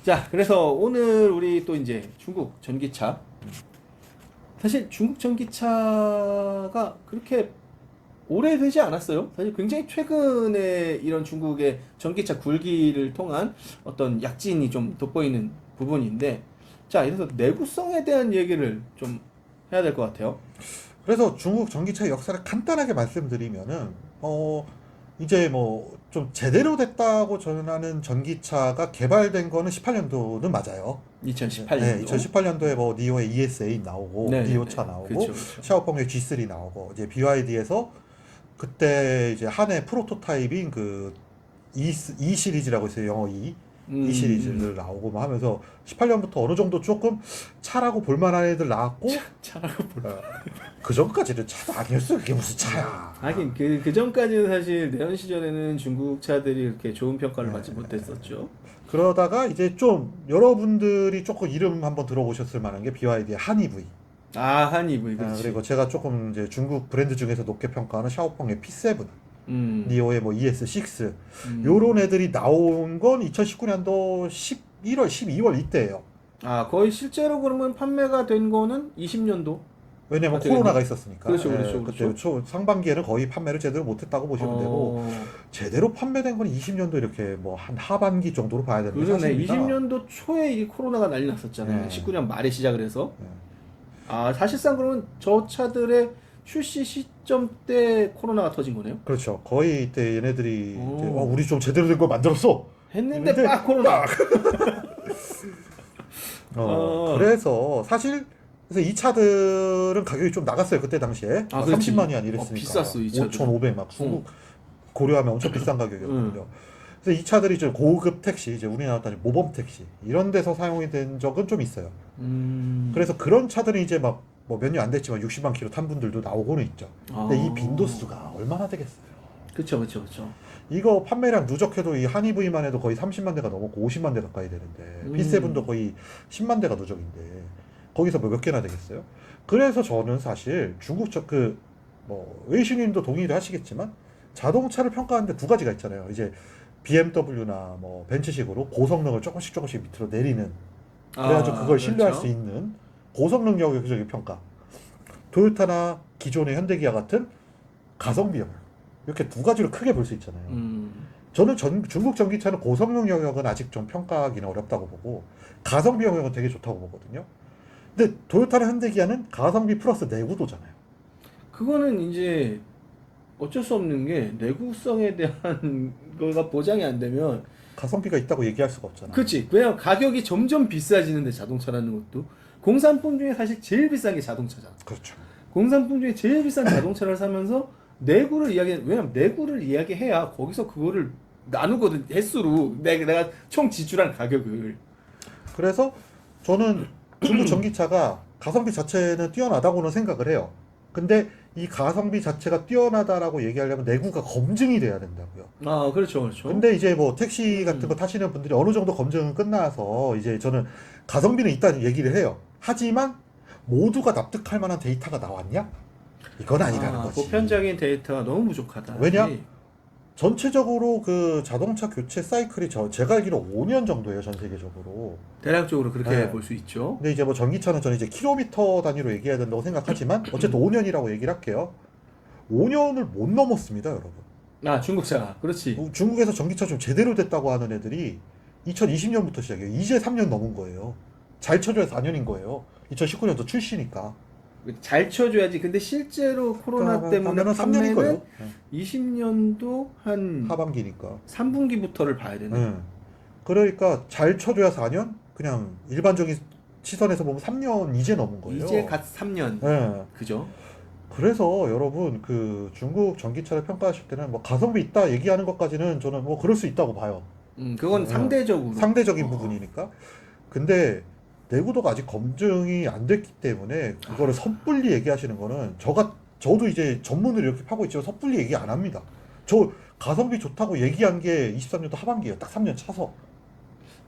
자, 그래서 오늘 우리 또 이제 중국 전기차. 사실 중국 전기차가 그렇게 오래되지 않았어요. 사실 굉장히 최근에 이런 중국의 전기차 굴기를 통한 어떤 약진이 좀 돋보이는 부분인데, 자, 이래서 내구성에 대한 얘기를 좀 해야 될 것 같아요. 그래서 중국 전기차의 역사를 간단하게 말씀드리면은 이제 뭐 좀 제대로 됐다고 전하는 전기차가 개발된 거는 18년도는 맞아요. 네, 2018년도. 2018년도에 뭐 니오의 ES8 나오고 네네네. 니오차 나오고 그렇죠, 그렇죠. 샤오펑의 G3 나오고 이제 BYD에서 그때 이제 한 해 프로토타입인 그 E 시리즈라고 있어요. 영어 E 시리즈를 나오고 막 하면서 18년부터 어느 정도 조금 차라고 볼만한 애들 나왔고 차라고 볼. 그 전까지는 차도 아니었어. 그게 무슨 차야. 하긴 그 전까지는 사실 내연 시절에는 중국 차들이 그렇게 좋은 평가를 받지 못했었죠. 그러다가 이제 좀 여러분들이 조금 이름 한번 들어보셨을 만한 게 BYD의 한 EV. 아, 한 EV, 그렇지. 그리고 제가 조금 이제 중국 브랜드 중에서 높게 평가하는 샤오펑의 P7, 음, 니오의 뭐 ES6 음. 요런 애들이 나온 건 2019년도 11월, 12월 이때예요. 아, 거의 실제로 그러면 판매가 된 거는 20년도. 왜냐면 되겠네. 코로나가 있었으니까. 그렇죠, 그렇죠, 그때 그렇죠. 상반기에는 거의 판매를 제대로 못했다고 보시면 되고 어, 제대로 판매된 건 20년도 이렇게 뭐 한 하반기 정도로 봐야 되는 게 그러네. 사실입니다. 20년도 초에 이 코로나가 난리 났었잖아요. 네. 19년 말에 시작을 해서. 네. 아, 사실상 그러면 저 차들의 출시 시점 때 코로나가 터진 거네요. 그렇죠. 거의 이때 얘네들이 이제 오. 우리 좀 제대로 된 걸 만들었어. 했는데 했는데 빡 코로나. 그래서 사실 그래서 이 차들은 가격이 좀 나갔어요. 그때 당시에 아, 그렇지. 30만이 아니랬으니까 비쌌어, 이 차들은. 5,500 막 응. 고려하면 엄청 비싼 가격이었거든요. 그래서 이 차들이 이제 고급 택시, 이제 우리나라 따지 모범 택시 이런 데서 사용이 된 적은 좀 있어요. 그래서 그런 차들이 이제 막 뭐 몇 년 안 됐지만 60만 킬로 탄 분들도 나오고는 있죠. 근데 이 빈도수가 얼마나 되겠어요? 그쵸, 그쵸, 그쵸. 이거 판매량 누적해도 이 한 EV만 해도 거의 30만 대가 넘었고 50만 대 가까이 되는데 P7도 거의 10만 대가 누적인데 거기서 뭐 몇 개나 되겠어요? 그래서 저는 사실 중국 뭐 웨이슈님도 동의를 하시겠지만 자동차를 평가하는데 두 가지가 있잖아요. 이제 BMW나 뭐 벤츠식으로 고성능을 조금씩 밑으로 내리는 그래가지고 그걸 신뢰할 그렇죠. 수 있는 고성능 영역적인 평가. 토요타나 기존의 현대기아 같은 가성비 영역. 이렇게 두 가지로 크게 볼 수 있잖아요. 저는 중국 전기차는 고성능 영역은 아직 좀 평가하기는 어렵다고 보고 가성비 영역은 되게 좋다고 보거든요. 근데 토요타나 현대기아는 가성비 플러스 내구도잖아요. 그거는 이제 어쩔 수 없는 게 내구성에 대한 거가 보장이 안 되면 가성비가 있다고 얘기할 수가 없잖아요. 그치. 왜냐면 가격이 점점 비싸지는데 자동차라는 것도 공산품 중에 사실 제일 비싼 게 자동차잖아. 그렇죠. 공산품 중에 제일 비싼 자동차를 사면서 왜냐면 내구를 이야기해야 거기서 그거를 나누거든. 횟수로 내가 총 지출한 가격을. 그래서 저는 중국 전기차가 가성비 자체는 뛰어나다고는 생각을 해요. 근데 이 가성비 자체가 뛰어나다라고 얘기하려면 내구가 검증이 돼야 된다고요. 아, 그렇죠, 그렇죠. 근데 이제 뭐 택시 같은 거 타시는 분들이 어느 정도 검증은 끝나서 이제 저는 가성비는 있다는 얘기를 해요. 하지만 모두가 납득할 만한 데이터가 나왔냐? 이건 아니라는 거지. 보편적인 데이터가 너무 부족하다. 왜냐? 전체적으로 그 자동차 교체 사이클이 제가 알기로 5년 정도예요, 전 세계적으로. 대략적으로 그렇게 네. 볼 수 있죠. 근데 이제 뭐 전기차는 저는 이제 킬로미터 단위로 얘기해야 된다고 생각하지만 어쨌든 5년이라고 얘기를 할게요. 5년을 못 넘었습니다, 여러분. 아, 중국차. 그렇지. 중국에서 전기차 좀 제대로 됐다고 하는 애들이 2020년부터 시작해요. 이제 3년 넘은 거예요. 잘 쳐줘야 4년인 거예요. 2019년도 출시니까. 잘 쳐줘야지. 근데 실제로 코로나 때문에 하면은 3년인 거예요. 판매는 20년도 한 하반기니까. 3분기부터를 봐야 되네. 네. 그러니까 잘 쳐줘야 4년? 그냥 일반적인 시선에서 보면 3년 이제 넘은 거예요. 이제 갓 3년. 네. 그죠? 그래서 여러분 그 중국 전기차를 평가하실 때는 뭐 가성비 있다 얘기하는 것까지는 저는 뭐 그럴 수 있다고 봐요. 그건 상대적으로. 상대적인 부분이니까. 근데 내구도가 아직 검증이 안 됐기 때문에 그거를 섣불리 얘기하시는 거는 저도 이제 전문을 이렇게 파고 있지만 섣불리 얘기 안 합니다. 저 가성비 좋다고 얘기한 게 23년도 하반기예요. 딱 3년 차서.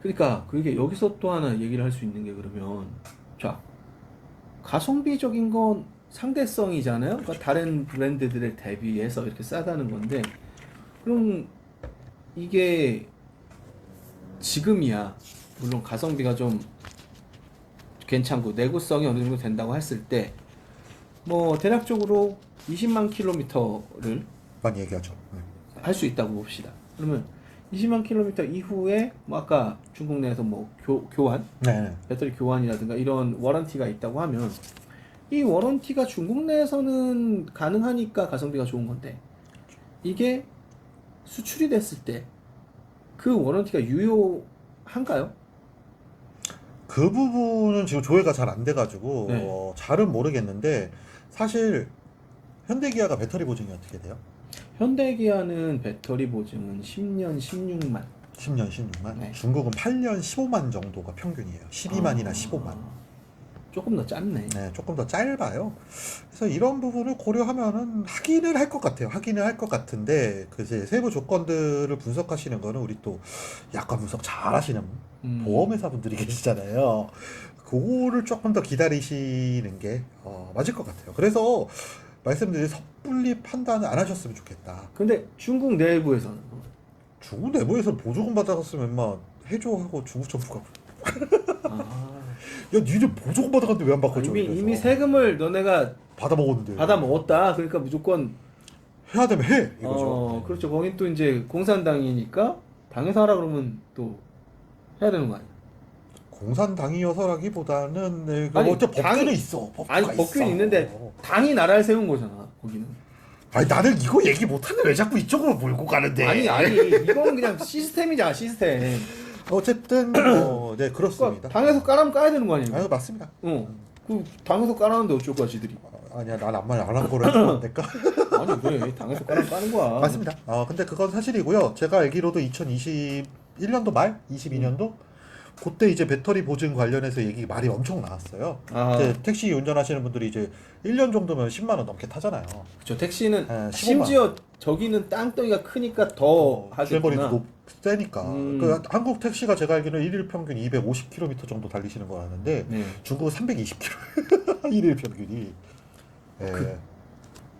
그러니까 그게 여기서 또 하나 얘기를 할 수 있는 게 그러면 자 가성비적인 건 상대성이잖아요. 그러니까 다른 브랜드들에 대비해서 이렇게 싸다는 건데 그럼 이게 지금이야 물론 가성비가 좀 괜찮고 내구성이 어느 정도 된다고 했을 때 뭐 대략적으로 20만 킬로미터를 많이 얘기하죠. 네. 할 수 있다고 봅시다. 그러면 20만 킬로미터 이후에 뭐 아까 중국 내에서 뭐 교환, 네. 배터리 교환이라든가 이런 워런티가 있다고 하면 이 워런티가 중국 내에서는 가능하니까 가성비가 좋은 건데 이게 수출이 됐을 때 그 워런티가 유효한가요? 그 부분은 지금 조회가 잘 안 돼가지고 네. 잘은 모르겠는데 사실 현대기아가 배터리 보증이 어떻게 돼요? 현대기아는 배터리 보증은 10년 16만. 10년 16만. 네. 중국은 8년 15만 정도가 평균이에요. 12만이나 15만. 조금 더 짧네. 네, 조금 더 짧아요. 그래서 이런 부분을 고려하면은 확인을 할 것 같아요. 확인을 할 것 같은데 그 이제 세부 조건들을 분석하시는 거는 우리 또 약관 분석 잘 하시는 보험회사 분들이 계시잖아요. 그거를 조금 더 기다리시는 게 맞을 것 같아요. 그래서 말씀드린 섣불리 판단을 안 하셨으면 좋겠다. 근데 중국 내부에서는 중국 내부에서 보조금 받아갔으면 막 해줘 하고 중국 정부가 아, 야 니들 보조금 받아갔는데 왜 안 바꿔줘? 이미 세금을 너네가 받아 먹었는데 받아 먹었다. 그러니까 무조건 해야 되면 해 이거죠. 그렇죠. 거긴 또 이제 공산당이니까 당에서 하라 그러면 또 해야 되는 거 아니야? 공산당이어서라기보다는 네, 아니, 어째 법규는 당이- 있어. 법규가 아니 법규는 있어. 있는데 당이 나라를 세운 거잖아. 거기는. 아니 나는 이거 얘기 못하는데 왜 자꾸 이쪽으로 몰고 가는데? 아니 이거는 그냥 시스템이잖아 시스템. 어쨌든 네 그렇습니다. 그러니까 당에서 까라면 까야 되는 거 아니야? 아유 맞습니다. 그 당에서 까라는데 어쩔 거야 지들이. 아니야 난 아무 말 안 한 거로 해주면 안 될까? 아니 왜 당에서 까라면 까는 거야. 맞습니다. 근데 그건 사실이고요. 제가 알기로도 2021년도 말, 22년도 그때 이제 배터리 보증 관련해서 얘기 말이 엄청 나왔어요. 아. 이제 택시 운전하시는 분들이 이제 1년 정도면 10만 원 넘게 타잖아요. 그렇죠. 택시는 15만. 심지어 저기는 땅덩이가 크니까 더 주행거리도 하겠구나. 세니까. 음. 그 한국 택시가 제가 알기로는 일일 평균 250km 정도 달리시는 거 아는데 네. 중국은 320km 일일 평균이. 예.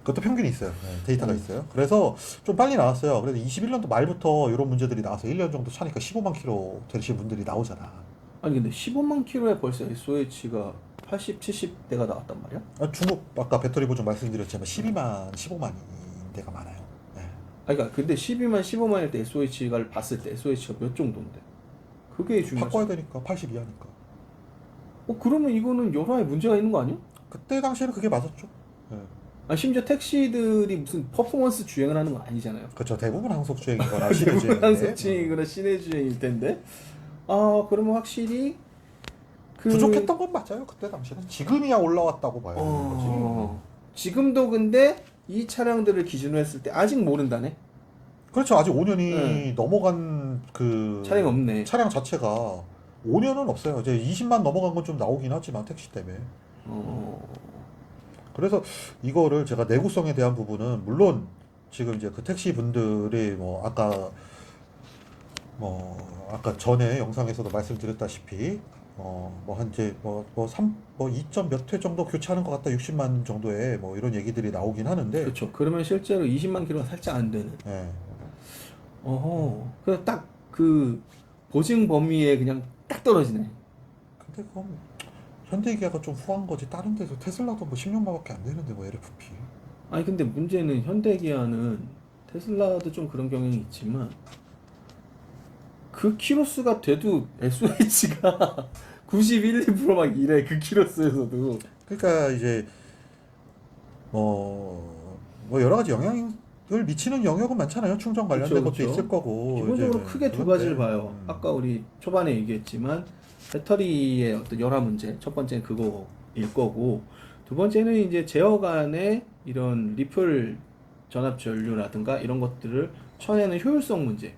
그것도 평균이 있어요. 네, 데이터가 있어요. 그래서 좀 빨리 나왔어요. 그래서 21년도 말부터 이런 문제들이 나와서 1년 정도 차니까 15만 킬로 되시는 분들이 나오잖아. 아니 근데 15만 킬로에 벌써 SOH가 80, 70대가 나왔단 말이야? 중국 아까 배터리 보증 말씀드렸지만 12만, 15만인 데가 많아요. 네. 아니 그러니까 근데 12만, 15만일 때 SOH를 봤을 때 SOH가 몇 정도인데? 그게 중요하지. 바꿔야 되니까 80 이하니까. 그러면 이거는 여러 가지 문제가 있는 거 아니야? 그때 당시에는 그게 맞았죠. 네. 아 심지어 택시들이 무슨 퍼포먼스 주행을 하는 건 아니잖아요. 그렇죠. 대부분 항속 주행이거나 시내 주행. 항속 주행이거나 시내 주행일 텐데. 그러면 확실히 부족했던 건 맞아요. 그때 당시에는 지금이야 올라왔다고 봐야 되는 거지. 지금도 근데 이 차량들을 기준으로 했을 때 아직 모른다네. 그렇죠. 아직 5년이 네. 넘어간 그 차량이 없네. 차량 자체가 5년은 없어요. 이제 20만 넘어간 건 좀 나오긴 하지만 택시 때문에. 그래서 이거를 제가 내구성에 대한 부분은 물론 지금 이제 그 택시 분들이 뭐 아까 전에 영상에서도 말씀드렸다시피 한 이제 2점 몇 회 정도 교체하는 것 같다 60만 정도의 뭐 이런 얘기들이 나오긴 하는데 그렇죠. 그러면 실제로 20만 킬로가 살짝 안 되는. 예. 그래서 딱 그 보증 범위에 그냥 딱 떨어지네. 근데 그건 현대기아가 좀 후한 거지 다른 데서 테슬라도 뭐 10년만밖에 안 되는데 뭐 LFP 아니 근데 문제는 현대기아는 테슬라도 좀 그런 경향이 있지만 그 키로수가 돼도 SOH가 91, 2%막 이래 그 키로수에서도. 그러니까 이제 여러 가지 영향을 미치는 영역은 많잖아요. 충전 관련된 그렇죠, 것도 그렇죠. 있을 거고 기본적으로 이제 크게 두 그런데, 가지를 봐요. 아까 우리 초반에 얘기했지만 배터리의 어떤 열화 문제. 첫 번째는 그거일 거고 두 번째는 이제 제어 간의 이런 리플 전압 전류라든가 이런 것들을 쳐내는 효율성 문제.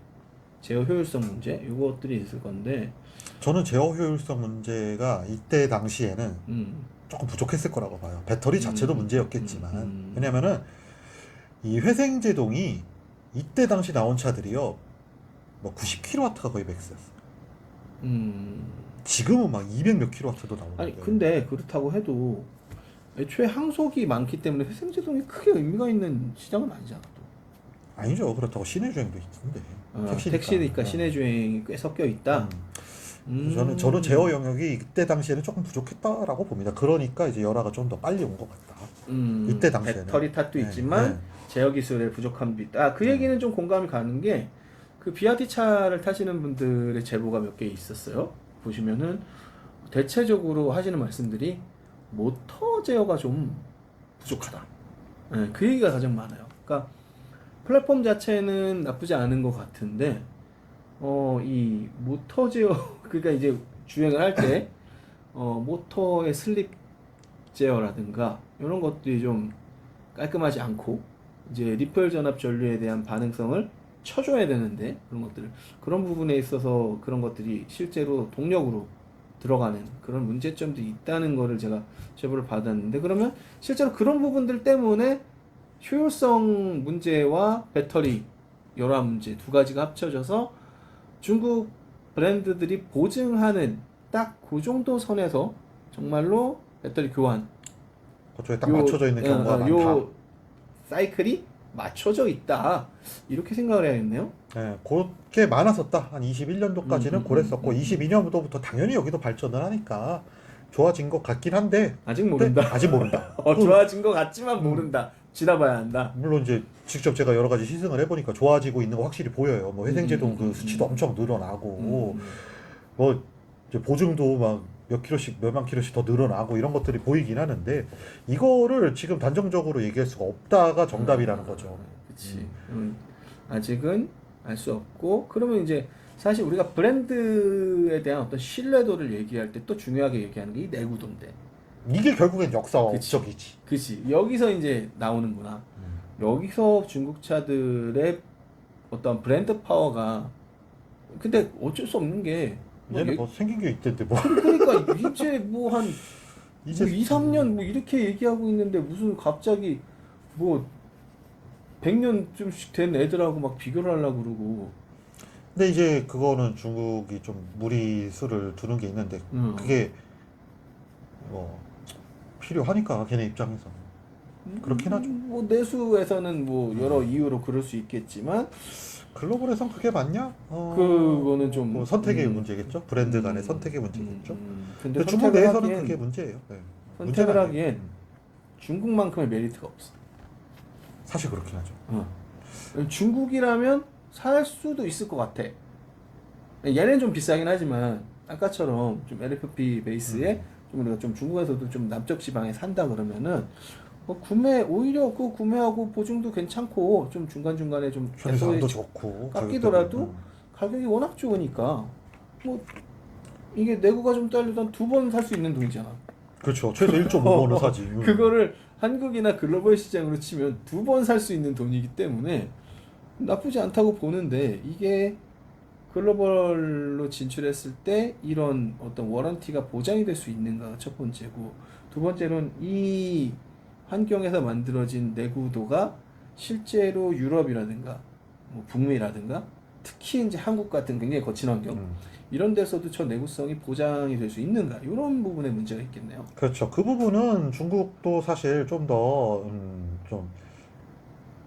제어 효율성 문제 이것들이 있을 건데 저는 제어 효율성 문제가 이때 당시에는 조금 부족했을 거라고 봐요. 배터리 자체도 문제였겠지만 왜냐면은 이 회생 제동이 이때 당시 나온 차들이요 뭐 90kW가 거의 맥스였어요. 지금은 막 200 몇 킬로와트도 나오는데. 아니 근데 그렇다고 해도 애초에 항속이 많기 때문에 회생제동이 크게 의미가 있는 시장은 아니잖아 또. 아니죠. 그렇다고 시내 주행도 있는데. 택시니까 택시니까 시내 주행이 꽤 섞여 있다. 저는 제어 영역이 그때 당시에는 조금 부족했다라고 봅니다. 그러니까 이제 열화가 좀 더 빨리 온 것 같다. 이때 당시에는 배터리 탓도 네, 있지만 네. 제어 기술의 부족함도 있다. 그 얘기는 좀 공감이 가는 게 그 비아디 차를 타시는 분들의 제보가 몇 개 있었어요. 보시면은 대체적으로 하시는 말씀들이 모터 제어가 좀 부족하다. 네, 그 얘기가 가장 많아요. 그러니까 플랫폼 자체는 나쁘지 않은 것 같은데 이 모터 제어 그러니까 이제 주행을 할 때 모터의 슬립 제어라든가 이런 것들이 좀 깔끔하지 않고 이제 리플 전압 전류에 대한 반응성을 쳐줘야 되는데 그런 부분에 있어서 그런 것들이 실제로 동력으로 들어가는 그런 문제점들이 있다는 거를 제가 제보를 받았는데 그러면 실제로 그런 부분들 때문에 효율성 문제와 배터리 열화 문제 두 가지가 합쳐져서 중국 브랜드들이 보증하는 딱 그 정도 선에서 정말로 배터리 교환 그쪽에 딱 맞춰져 있는 경우가 많다. 요 사이클이 맞춰져 있다 이렇게 생각을 해야겠네요. 네, 그렇게 많았었다. 한 21년도까지는 그랬었고 22년도부터 당연히 여기도 발전을 하니까 좋아진 것 같긴 한데 아직 모른다. 아직 모른다. 좋아진 것 같지만 모른다. 지나봐야 한다. 물론 이제 직접 제가 여러 가지 시승을 해보니까 좋아지고 있는 거 확실히 보여요. 뭐 회생제동 그 수치도 엄청 늘어나고 뭐 이제 보증도 막 몇 킬로씩 몇만 킬로씩 더 늘어나고 이런 것들이 보이긴 하는데 이거를 지금 단정적으로 얘기할 수가 없다가 정답이라는 거죠. 그렇지. 아직은 알 수 없고 그러면 이제 사실 우리가 브랜드에 대한 어떤 신뢰도를 얘기할 때 또 중요하게 얘기하는 게 이 내구도인데. 이게 결국엔 역사 업적이지. 그치. 여기서 이제 나오는구나. 여기서 중국 차들의 어떤 브랜드 파워가 근데 어쩔 수 없는 게 얘는 뭐 생긴 게 있던데 뭐. 그러니까 이제 뭐 한 이제 2, 3년 뭐 이렇게 얘기하고 있는데 무슨 갑자기 뭐 100년쯤씩 된 애들하고 막 비교를 하려고 그러고 근데 이제 그거는 중국이 좀 무리수를 두는 게 있는데 그게 뭐 필요하니까 걔네 입장에서 그렇긴 하죠. 뭐 내수에서는 뭐 여러 이유로 그럴 수 있겠지만 글로벌에선 그게 맞냐? 그거는 좀 뭐 선택의 문제겠죠. 브랜드 간의 선택의 문제겠죠. 근데 근데 중국 선택을 내에서는 하기엔, 그게 문제예요. 네. 선택을 문제는 아니에요. 하기엔 중국만큼의 메리트가 없어. 사실 그렇긴 하죠. 중국이라면 살 수도 있을 것 같아. 얘는 좀 비싸긴 하지만 아까처럼 좀 LFP 베이스에 좀 우리가 좀 중국에서도 좀 남쪽 지방에 산다 그러면은 오히려 그 구매하고 보증도 괜찮고 좀 중간중간에 좀 편의성도 좋고 깎이더라도 가격이 워낙 좋으니까 뭐 이게 내구가 좀 딸리던 2번 살 수 있는 돈이잖아. 그렇죠. 최소 1.5번은 사지. 그거를 한국이나 글로벌 시장으로 치면 2번 살 수 있는 돈이기 때문에 나쁘지 않다고 보는데 이게 글로벌로 진출했을 때 이런 어떤 워런티가 보장이 될 수 있는가가 첫 번째고 두 번째로는 이 환경에서 만들어진 내구도가 실제로 유럽이라든가 뭐 북미라든가 특히 이제 한국 같은 굉장히 거친 환경 이런 데서도 저 내구성이 보장이 될 수 있는가 이런 부분에 문제가 있겠네요. 그렇죠. 그 부분은 중국도 사실 좀 더 좀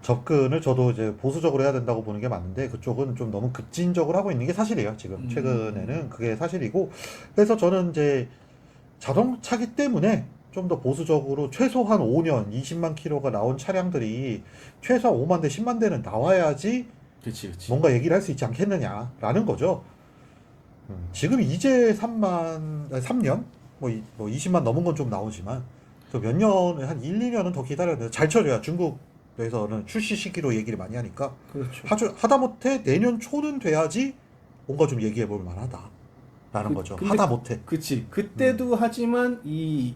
접근을 저도 이제 보수적으로 해야 된다고 보는 게 맞는데 그쪽은 좀 너무 급진적으로 하고 있는 게 사실이에요. 지금 최근에는 그게 사실이고 그래서 저는 이제 자동차기 때문에 좀 더 보수적으로 최소한 5년 20만 킬로가 나온 차량들이 최소한 5만 대 10만 대는 나와야지 그렇지. 뭔가 얘기를 할 수 있지 않겠느냐라는 거죠. 지금 이제 3년 뭐 20만 넘은 건 좀 나오지만 또 몇 년, 한 1, 2년은 더 기다려야 돼요. 잘 쳐줘야 중국에서는 출시 시기로 얘기를 많이 하니까 그렇죠. 하다못해 내년 초는 돼야지 뭔가 좀 얘기해 볼 만하다라는 거죠. 근데 하다못해. 그치. 그때도 하지만 이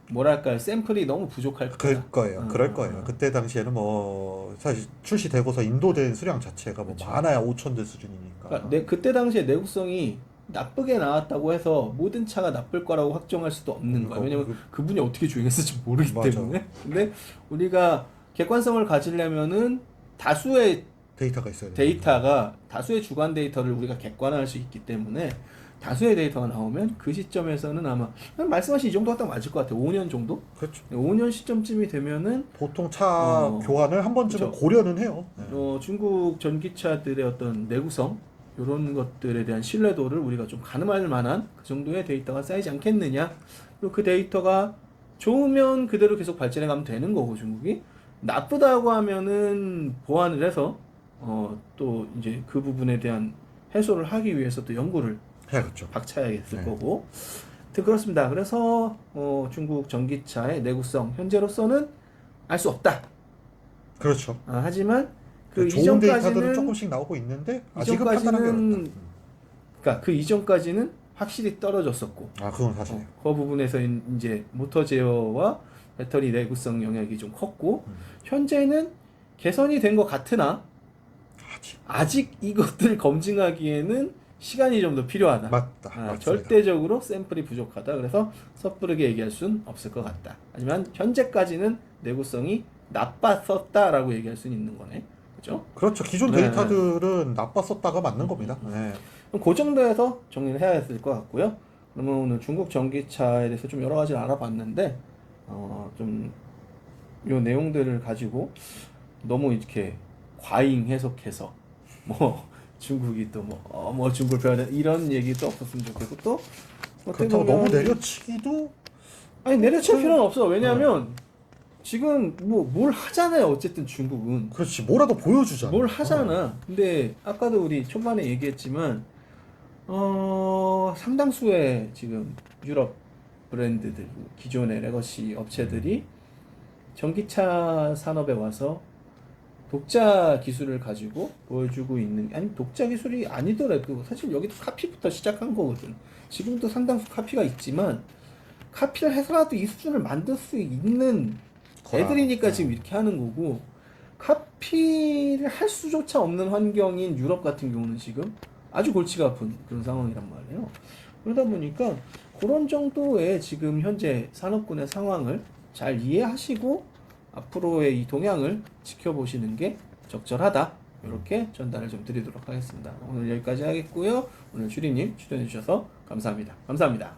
뭐랄까 샘플이 너무 부족할 거야. 그럴 거예요. 그때 당시에는 뭐 사실 출시되고서 인도된 수량 자체가 뭐 많아야 5천 대 수준이니까. 그러니까 그때 당시에 내구성이 나쁘게 나왔다고 해서 모든 차가 나쁠 거라고 확정할 수도 없는 거야. 왜냐면 그분이 어떻게 주행했을지 모르기 맞아. 때문에. 근데 우리가 객관성을 가지려면은 다수의 데이터가 있어야 돼요. 데이터가 다수의 주관 데이터를 우리가 객관화할 수 있기 때문에 다수의 데이터가 나오면 그 시점에서는 아마 말씀하신 이 정도가 딱 맞을 것 같아요. 5년 정도? 그렇죠. 5년 시점쯤이 되면은 보통 차 교환을 한 번쯤은 그렇죠. 고려는 해요. 중국 전기차들의 어떤 내구성 이런 것들에 대한 신뢰도를 우리가 좀 가늠할 만한 그 정도의 데이터가 쌓이지 않겠느냐. 그리고 그 데이터가 좋으면 그대로 계속 발전해 가면 되는 거고, 중국이 나쁘다고 하면은 보완을 해서 또 이제 그 부분에 대한 해소를 하기 위해서 또 연구를 해야겠죠. 박차야겠을 네. 거고. 하여튼 그렇습니다. 그래서 중국 전기차의 내구성 현재로서는 알 수 없다. 그렇죠. 하지만 그 좋은 데이터들은 이전까지는 조금씩 나오고 있는데 아직은 판단하기 이전까지는 어렵다. 그러니까 그 이전까지는 확실히 떨어졌었고, 그건 사실이에요. 그 부분에서 이제 모터 제어와 배터리 내구성 영역이 좀 컸고, 현재는 개선이 된 것 같으나 아직 이것들 검증하기에는 시간이 좀 더 필요하다. 맞다. 맞습니다. 절대적으로 샘플이 부족하다. 그래서 섣부르게 얘기할 수는 없을 것 같다. 하지만 현재까지는 내구성이 나빴었다라고 얘기할 수는 있는 거네. 그죠? 그렇죠. 기존 네. 데이터들은 나빴었다가 맞는 겁니다. 네. 그럼 그 정도에서 정리를 해야 될 것 같고요. 그러면 오늘 중국 전기차에 대해서 좀 여러 가지를 알아봤는데, 좀 요 내용들을 가지고 너무 이렇게 과잉 해석해서 뭐 중국이 또 뭐 중국을 배워야 돼 이런 얘기도 없었으면 좋겠고, 또 어떻게 그렇다고 너무 보면 내려치기도 아니 내려칠 필요는 없어. 왜냐하면 지금 뭐 뭘 하잖아요. 어쨌든 중국은 그렇지. 뭐라도 보여주잖아. 뭘 하잖아. 근데 아까도 우리 초반에 얘기했지만 상당수의 지금 유럽 브랜드들, 기존의 레거시 업체들이 전기차 산업에 와서 독자 기술을 가지고 보여주고 있는, 아니 독자 기술이 아니더라도 사실 여기도 카피부터 시작한 거거든. 지금도 상당수 카피가 있지만 카피를 해서라도 이 수준을 만들 수 있는 애들이니까 지금 이렇게 하는 거고, 카피를 할 수조차 없는 환경인 유럽 같은 경우는 지금 아주 골치가 아픈 그런 상황이란 말이에요. 그러다 보니까 그런 정도의 지금 현재 산업군의 상황을 잘 이해하시고 앞으로의 이 동향을 지켜보시는 게 적절하다. 이렇게 전달을 좀 드리도록 하겠습니다. 오늘 여기까지 하겠고요. 오늘 주리님 출연해 주셔서 감사합니다. 감사합니다.